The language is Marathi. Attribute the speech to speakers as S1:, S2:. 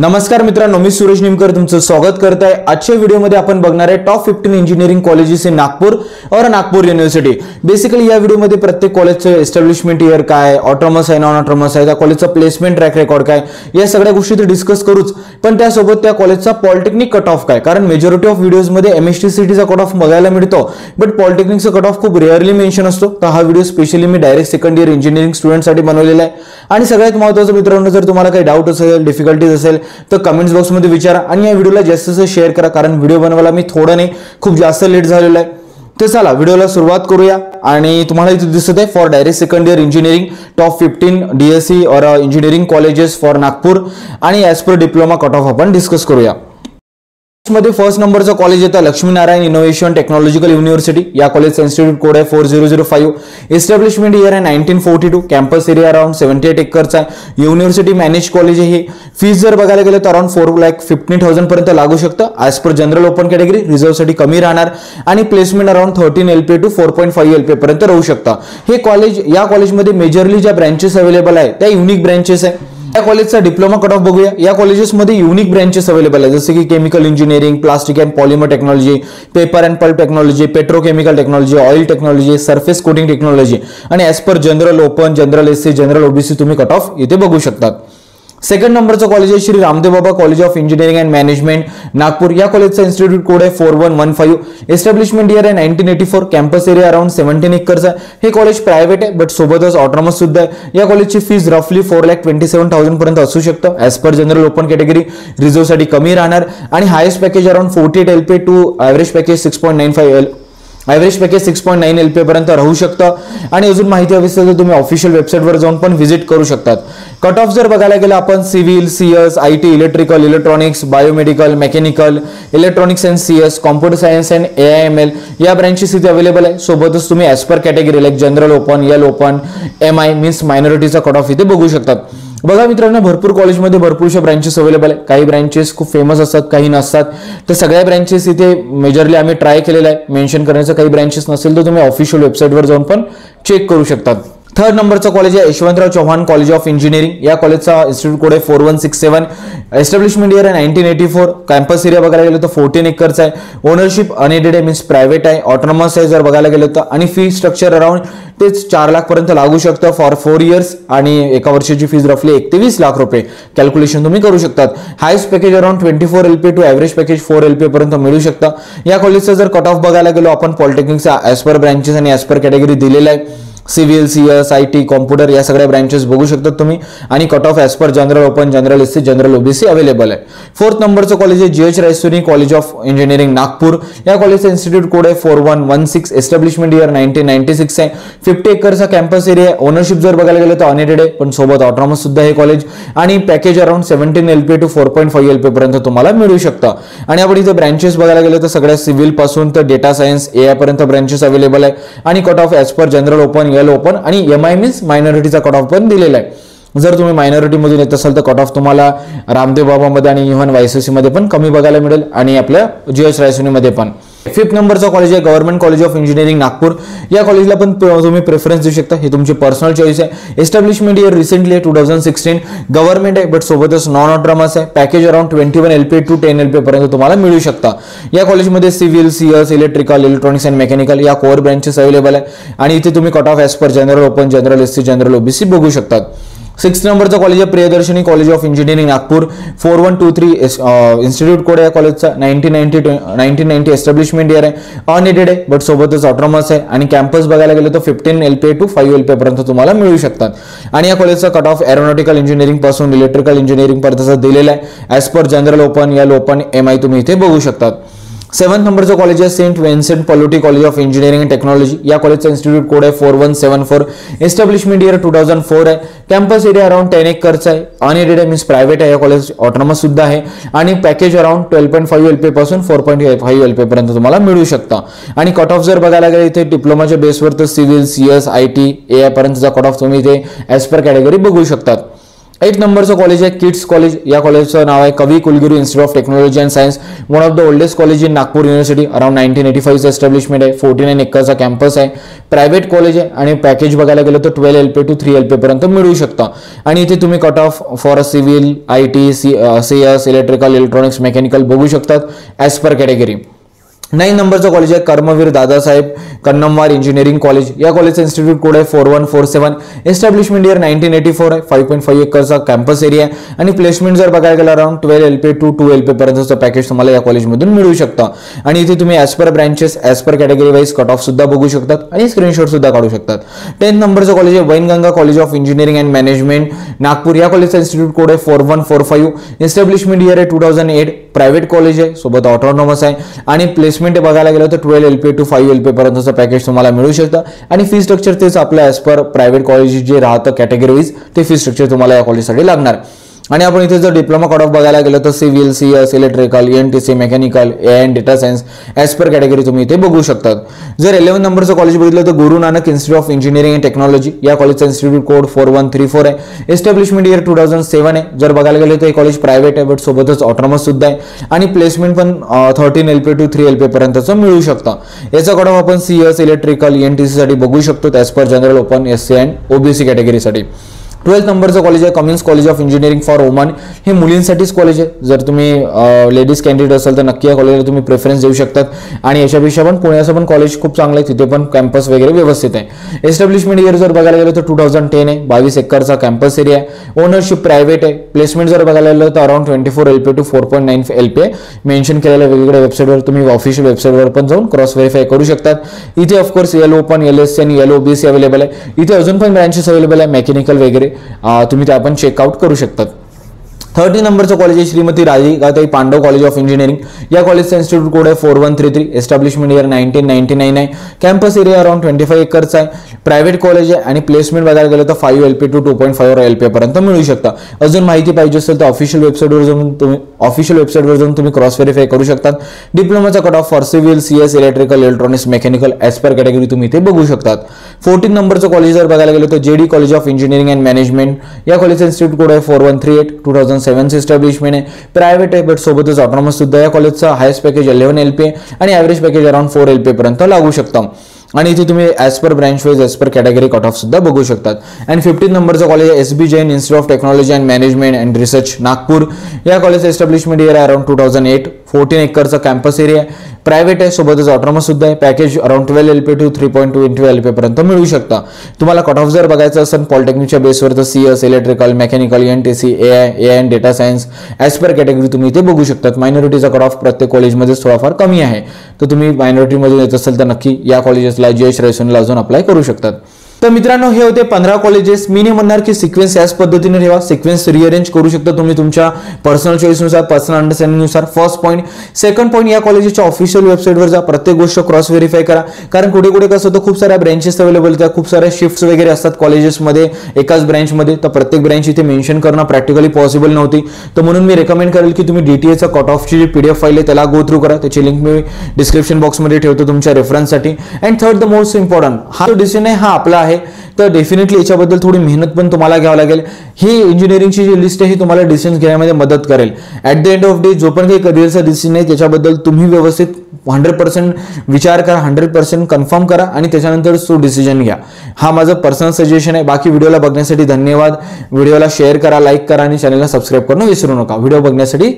S1: नमस्कार मित्रांनो, मी सुरेश निमकर तुमचं स्वागत करत आहे। आजच्या व्हिडिओमध्ये आपण बघणार आहे top 15 engineering colleges in Nagpur और नागपूर यूनिवर्सिटी। बेसिकली या व्हिडिओमध्ये प्रत्येक कॉलेजचं एस्टॅब्लिशमेंट इयर काय, ऑटोनॉमस आहे, नॉन ऑटोनॉमस आहे, त्या कॉलेजचा प्लेसमेंट ट्रॅक रेकॉर्ड काय, या सगळ्या गोष्टी तर डिस्कस करूच, पण त्यासोबत त्या कॉलेजचा पॉलिटेक्निक कट ऑफ काय, कारण मेजॉरिटी ऑफ व्हिडिओजमध्ये एमएसटीसीटीचा कट ऑफ बघायला मिळतो, बट पॉलिटेक्निकचा कट ऑफ खूप रेअरली मेन्शन असतो। तर हा व्हिडिओ स्पेशली मी डायरेक्ट सेकंड इयर इंजिनिअरिंग स्टुडंटसाठी बनवलेला आहे। आणि सगळ्यात महत्त्वाचं मित्रांनो, जर तुम्हाला काही डाऊट असेल, डिफिकल्टीज असेल तर कमेंट्स बॉक्स मध्ये विचारा आणि या व्हिडिओला जास्त शेअर करा, कारण व्हिडिओ बनवायला मी थोडं नाही खूप जास्त लेट झालेला आहे। तर चला व्हिडिओला सुरुवात करूया। आणि तुम्हाला इथे दिसत आहे for direct second year engineering top 15 DSC और इंजिनिअरिंग कॉलेजेस फॉर नागपूर आणि ॲज पर डिप्लोमा कट ऑफ आपण डिस्कस करूया। मध्ये फर्स्ट नंबरचं कॉलेज येतं लक्ष्मीनारायण इनोव्हेशन टेक्नॉलॉजिकल युनिव्हर्सिटी। या कॉलेजचा इन्स्टिट्यूट कोड आहे 4005। एस्टॅब्लिशमेंट इयर आहे 1942। कॅम्पस एरिया अराउंड 78 एकरचा आहे। युनिव्हर्सिटी मॅनेज कॉलेज आहे। फीस जर बघायला गेलं तर अराउंड 4,15,000 पर्यंत लागू शकतं। As per general open category, रिझर्वसाठी कमी राहणार आणि placement around 13 LPA to 4.5 LPA पर्यंत राहू शकतं। हे कॉलेज, या कॉलेजमध्ये मेजरली ज्या ब्रँचेस अवेलेबल आहे त्या युनिक ब्रँचेस आहे। या कॉलेजचा डिप्लोमा कट ऑफ बघूया। या कॉलेजेसमध्ये युनिक ब्रँचेस अवेलेबल आहे, जसे की chemical engineering, plastic and polymer technology, paper and pulp technology, petrochemical technology, oil technology, surface coating technology आणि as per general open, general SC, general OBC तुम्ही कट ऑफ इथे बघू शकता। सेकंड नंबरचं कॉलेज आहे Shri Ramdev Baba college of engineering and management Nagpur. या कॉलेजचा इन्स्टिट्यूट कोड आहे 4115। एस्टॅब्लिशमेंट इयर आहे 1984। कॅम्पस एरिया अराउंड 17 एकरचा आहे। हे कॉलेज प्रायव्हेट आहे, बट सोबतच ऑटोनॉमस सुद्धा आहे। या कॉलेजची फीस रफली 4,27,000 पर्यंत असू शकतं। As per general open category, रिझर्वसाठी कमी राहणार आणि highest package around 48 LPA to average package 6.95 average package 6.9 LPA पर्यंत राहू शकतं। आणि अजून माहिती हवी असेल तर तुम्ही ऑफिशियल वेबसाईटवर जाऊन पण व्हिजिट करू शकतात। कट ऑफ जर बघायला गेलं आपण civil, CS, IT, electrical, electronics, biomedical, mechanical, electronics and CS, computer science and AIML या ब्रँचेस इथे अवेलेबल आहे। सोबतच तुम्ही as per category like general open, L open, MI means मायनॉरिटीचा कट ऑफ इथे बघू शकतात। बघा मित्रांनो, भरपूर कॉलेजमध्ये भरपूरशा ब्रँचेस अवेलेबल आहे। काही ब्रँचेस खूप फेमस असतात, काही नसतात। तर सगळ्या ब्रँचेस इथे मेजरली आम्ही ट्राय केलेला आहे मेन्शन करण्याचं। काही ब्रँचेस नसेल तर तुम्ही ऑफिशियल वेबसाईटवर जाऊन पण चेक करू शकतात। थर्ड नंबरचं कॉलेज आहे Yashwantrao Chavan college of engineering. या कॉलेजचा इन्स्टिट्यूट कोड आहे 4167। एस्टॅब्लिशमेंट इयर आहे 1984। कॅम्पस एरिया बघायला गेलं तर 14 एकरचा आहे। ओनरशिप अनएडेड आहे, मीन्स प्रायव्हेट आहे। ऑटोनॉमस आहे जर बघायला गेलं तर, आणि फी स्ट्रक्चर अराउंड तेच 4 लाख पर्यंत लागू शकतं फॉर 4 इयर्स आणि एका वर्षाची फीस रफली 1 ते 20 लाख रुपये कॅल्क्युलेशन तुम्ही करू शकतात। Highest package around 24 LPA to average package 4 LPA पर्यंत मिळू शकतं। या कॉलेजचा जर कट ऑफ बघायला गेलो आपण पॉलिटेक्निकचा ॲज पर ब्रँचेस आणि ॲज पर कॅटेगरी दिलेला आहे। सिव्हिल, CS, IT, कॉम्प्युटर या सगळ्या ब्रँचेस बघू शकतात तुम्ही आणि cut off as per general open, general SC, general OBC available आहे। फोर्थ नंबरचं कॉलेज आहे GH Raisoni college of engineering Nagpur. या कॉलेजचा इन्स्टिट्यूट कोड आहे 4116। एस्टॅब्लिशमेंट इयर 1996 आहे। 50 एकरचा कॅम्पस एरिया आहे। ओनरशिप जर बघायला गेलं तर अनएडेड आहे, पण सोबत ऑटोनॉमस सुद्धा हे कॉलेज आणि package around 17 LPA to 4.5 LPA पर्यंत तुम्हाला मिळू शकतं। आणि आपण इथे ब्रँचेस बघायला गेलं तर सगळ्या सिव्हिल पासून तर डेटा सायन्स, AI पर्यंत ब्रँचेस अवेलेबल आहे आणि cut off as per general open, L open आणि MI मीन्स मायनॉरिटीचा कट ऑफ पण दिलेला आहे। जर तुम्ही मायनॉरिटी मधून येत असाल तर कट ऑफ तुम्हाला रामदेव बाबामध्ये आणि इव्हन YSC मध्ये पण कमी बघायला मिळेल आणि आपल्या GH रायसोनी मध्ये पण। फिफ्थ नंबरचा कॉलेज आहे government college of engineering Nagpur. या कॉलेजला पण तुम्ही प्रेफरन्स देऊ शकता, हे तुमची पर्सनल चॉईस आहे। एस्टॅब्लिशमेंट इयर रिसेंटली आहे 2016। गव्हर्नमेंट आहे बट सोबतच नॉन ऑटोनॉमस आहे। Package around 21 LPA to 10 LPA पर्यंत तुम्हाला मिळू शकता। या कॉलेजमध्ये civil, CS, electrical, electronics and mechanical या कोर ब्रँचेस अवेलेबल आहे आणि इथे तुम्ही cut off as per general open, general SC, general OBC बघू शकतात। 6 नंबरचं कॉलेज आहे Priyadarshini college of engineering Nagpur. 4123 institute code आहे कॉलेजचा 1990। एस्टॅब्लिशमेंट इयर आहे, अनएडेड आहे बट सोबतच ऑटोनॉमस आहे आणि कॅम्पस बघायला गेलं तर 15 LPA टू 5 LPA पर्यंत तुम्हाला मिळू शकतात। आणि या कॉलेजचा कट ऑफ एरोनॉटिकल इंजिनिअरिंग पासून इलेक्ट्रिकल इंजिनिअरिंग पर्यंतचा दिलेला आहे। As per general open, L open, MI तुम्ही इथे बघू शकतात। 7th नंबरचं कॉलेज आहे Saint Vincent Pallotti college of engineering and technology. या कॉलेजचा इन्स्टिट्यूट कोड आहे 4174। एस्टॅब्लिशमेंट इयर 2004 आहे। कॅम्पस एरिया अराउंड 10 एकरचा आहे। अनएडेड आहे मीन्स प्रायव्हेट आहे। या कॉलेज ऑटोनॉमस सुद्धा आहे आणि पॅकेज अराउंड 12.5 LPA पासून 4.5 LPA पर्यंत तुम्हाला मिळू शकता। आणि कट ऑफ जर बघायला गेलं इथे डिप्लोमाच्या बेसवर तर सिव्हिल, CS, IT, AI पर्यंतचा कट ऑफ तुम्ही इथे ॲज पर कॅटेगरी बघू शकतात। 8 नंबरचं कॉलेज आहे किड्स कॉलेज. या कॉलेजचं नाव आहे कवी कुलगुरू institute of technology and science, one of the oldest college in Nagpur university. Around 1985 establishment आहे. 49 एकरचा कॅम्पस आहे. प्रायव्हेट कॉलेज आहे आणि पॅकेज बघायला गेलं तर 12 LPA टू 3 LPA पर्यंत मिळू शकता. आणि इथे तुम्ही cut off for civil, IT, CS, electrical, electronics, mechanical बघू शकतात ॲज पर कॅटेगरी. 9 नंबरचं कॉलेज आहे कर्मवीर दादासाहेब कन्नमवार इंजिनिअरिंग कॉलेज. या कॉलेजचा इन्स्टिट्यूट कोड आहे 4147. एस्टॅब्लिशमेंट इयर 1984 आहे. 5.5 एकरचा कॅम्पस एरिया आहे आणि प्लेसमेंट जर बघायला गेला अराउंड 12 LPA टू 2 LPA पर्यंतचं पॅकेज तुम्हाला या कॉलेजमधून मिळू शकतं. आणि इथे तुम्ही as per branches, as per category wise cut off सुद्धा बघू शकतात आणि स्क्रीनशॉट सुद्धा काढू शकतात. 10 नंबरचं कॉलेज आहे Wainganga college of engineering and management Nagpur. या कॉलेजचा इन्स्टिट्यूट कोड आहे 4145. एस्टॅब्लिशमेंट इयर आहे 2008. प्रायव्हेट कॉलेज आहे, सोबत ऑटोनॉमस आहे आणि प्लेसमेंट बघायला गेलं तर 12 LPA टू 5 LPA पर्यंतचं पॅकेज तुम्हाला मिळू शकतं. आणि फी स्ट्रक्चर तेच आपलं ॲज पर प्रायव्हेट कॉलेज जे राहतं कॅटेगरी वाईज ते फी स्ट्रक्चर तुम्हाला या कॉलेजसाठी लागणार. आणि आपण इथे जर डिप्लोमा कट ऑफ बघायला गेलं तर civil, CS, electrical, ENTC, mechanical, AI and data science as per category तुम्ही इथे बघू शकतात. जर 11 नंबरचं कॉलेज बघितलं तर Guru Nanak institute of engineering and technology. या कॉलेजचा इन्स्टिट्यूट कोड 4134 आहे. एस्टॅब्लिशमेंट इयर 2007 आहे. जर बघायला गेलं तर हे कॉलेज प्रायव्हेट आहे बट सोबतच ऑटोनॉमस सुद्धा आहे आणि प्लेसमेंट पण 13 LPA टू 3 LPA पर्यंतचं मिळू शकतं. याचा कट ऑफ आपण CS, इलेक्ट्रिकल, ENTC साठी बघू शकतो as per general, open, SC and OBC कॅटेगरीसाठी. 12 नंबरचं कॉलेज आहे Cummins college of engineering for woman. हे मुलींसाठीच कॉलेज आहे. जर तुम्ही लेडीज कॅन्डिडेट असाल तर नक्की या कॉलेजला तुम्ही प्रेफरन्स देऊ शकतात. आणि याच्यापेक्षा पण पुण्याचं पण कॉलेज खूप चांगलं आहे, तिथे पण कॅम्पस वगैरे व्यवस्थित आहे. एस्टॅब्लिशमेंट इयर जर बघायला गेलं तर 2010 आहे. 22 एकरचा कॅम्पस एरिया आहे. ओनरशिप प्रायव्हेट आहे. प्लेसमेंट जर बघायला गेलं तर around 24 LPA to 4.9 LPA mention केलेल्या वेगवेगळ्या वेबसाईटवर तुम्ही ऑफिशियल वेबसाईटवर पण जाऊन क्रॉस व्हेरीफाय करू शकतात. इथे ऑफकोर्स L ओपन, LSC आणि LOBC अवेलेबल आहे. इथे अजून पण ब्रँचेस अवेलेबल आहे मेकॅनिकल वगैरे, तुम्ही ते आपण चेकआउट करू शकतात. 30 नंबरचं कॉलेज आहे श्रीमती राधिकाताई पांडव कॉलेज ऑफ इंजिनिअरिंग. या कॉलेजचा इन्स्टिट्यूट कोड आहे 4133. एस्टॅब्लिशमेंट इयर 1999 आहे. कॅम्पस एरिया अराउंड 25 एकरचा आहे. प्रायव्हेट कॉलेज आहे आणि प्लेसमेंट बघायला गेलं तर 5 LPA टू 2.5 LPA पर्यंत मिळू शकता. अजून माहिती पाहिजे असेल तर ऑफिशियल वेबसाईटवर जाऊन तुम्ही क्रॉस व्हेरीफाय करू शकतात. डिप्लोमाचा cut off for civil, CS, electrical, electronics, mechanical as per category तुम्ही इथे बघू शकतात. 14 नंबरचं कॉलेज जर बघायला गेलं तर JD college of engineering and management. या कॉलेजचा इन्स्टिट्यूट कोड आहे 4138. 2007 एस्टॅब्लिशमेंट आहे. प्रायव्हेट आहे बट सोबतच ऑटोनॉमस सुद्धा. या कॉलेजचा हायस्ट पॅकेज 11 LPA आणि ॲव्हरेज पॅकेज अराउंड 4 LPA पर्यंत लागू शकतं. आणि इथे तुम्ही as per branch wise, as per category cut off सुद्धा बघू शकतात. आणि 15 नंबरचं कॉलेज आहे SB Jain institute of technology and management and research Nagpur. या कॉलेजचं एस्टॅब्लिशमेंट इयर अराउंड 2008. 14 एकरचा कॅम्पस एरिया आहे. प्रायव्हेट आहे सोबतच ऑटोनॉमस सुद्धा आहे. Package around 12 LPA to 3.2 LPA पर्यंत मिळू शकता. तुम्हाला कट ऑफ जर बघायचं असेल पॉलिटेक्निकच्या बेसवर तर CS, electrical, mechanical, ENTC, AI and data science as per category तुम्ही इथे बघू शकतात. मायनॉरिटीचा कट ऑफ प्रत्येक कॉलेजमध्ये थोडाफार कमी आहे, तर तुम्ही मायनॉरिटीमध्ये येत असेल तर नक्की या कॉलेजेसला GH रेशनला अजून अप्लाय करू शकतात. तर मित्रांनो हे होते 15 कॉलेजेस. मी नाही म्हणणार की सिक्वेन्स याच पद्धतीने ठेवा, सिक्वेन्स रिअरेंज करू शकता तुम्ही तुमच्या पर्सनल चॉईसनुसार, पर्सनल अंडरस्टँडिंगनुसार. First point. सेकंड पॉईंट, या कॉलेजच्या ऑफिशियल वेबसाईटवर जा, प्रत्येक गोष्ट क्रॉस व्हेरीफाय करा. कारण कुठे कुठे कसं होतं खूप साऱ्या ब्रँचेस अवेलेबल त्या, खूप साऱ्या शिफ्ट्स वगैरे असतात कॉलेजेसमध्ये एकाच ब्रँचमध्ये, तर प्रत्येक ब्रँच इथे मेन्शन करणं प्रॅक्टिकली पॉसिबल नव्हती. तर म्हणून मी रेकमेंड करेल की तुम्ही DTA कट ऑफची जी PDF फाईल आहे त्याला गो थ्रू करा. त्याची लिंक मी डिस्क्रिप्शन बॉक्समध्ये ठेवतो तुमच्या रेफरन्ससाठी. And third the most important, हा जो डिसिजन आहे हा आपला आहे, तर डेफिनेटली याच्याबद्दल थोडी मेहनत पण तुम्हाला घ्यावं लागेल. ही इंजिनिअरिंगची जी लिस्ट आहे ही तुम्हाला डिसिजन घेण्यामध्ये मदत करेल. At the end of day जो पण काही करिअरचा डिसिजन आहे त्याच्याबद्दल तुम्ही व्यवस्थित 100% विचार करा, 100% कन्फर्म करा आणि त्याच्यानंतर तो डिसिजन घ्या. हा माझं पर्सनल सजेशन आहे. बाकी व्हिडिओला बघण्यासाठी धन्यवाद. व्हिडिओला शेअर करा, लाईक करा आणि चॅनलला सबस्क्राईब करणं विसरू नका. व्हिडिओ बघण्यासाठी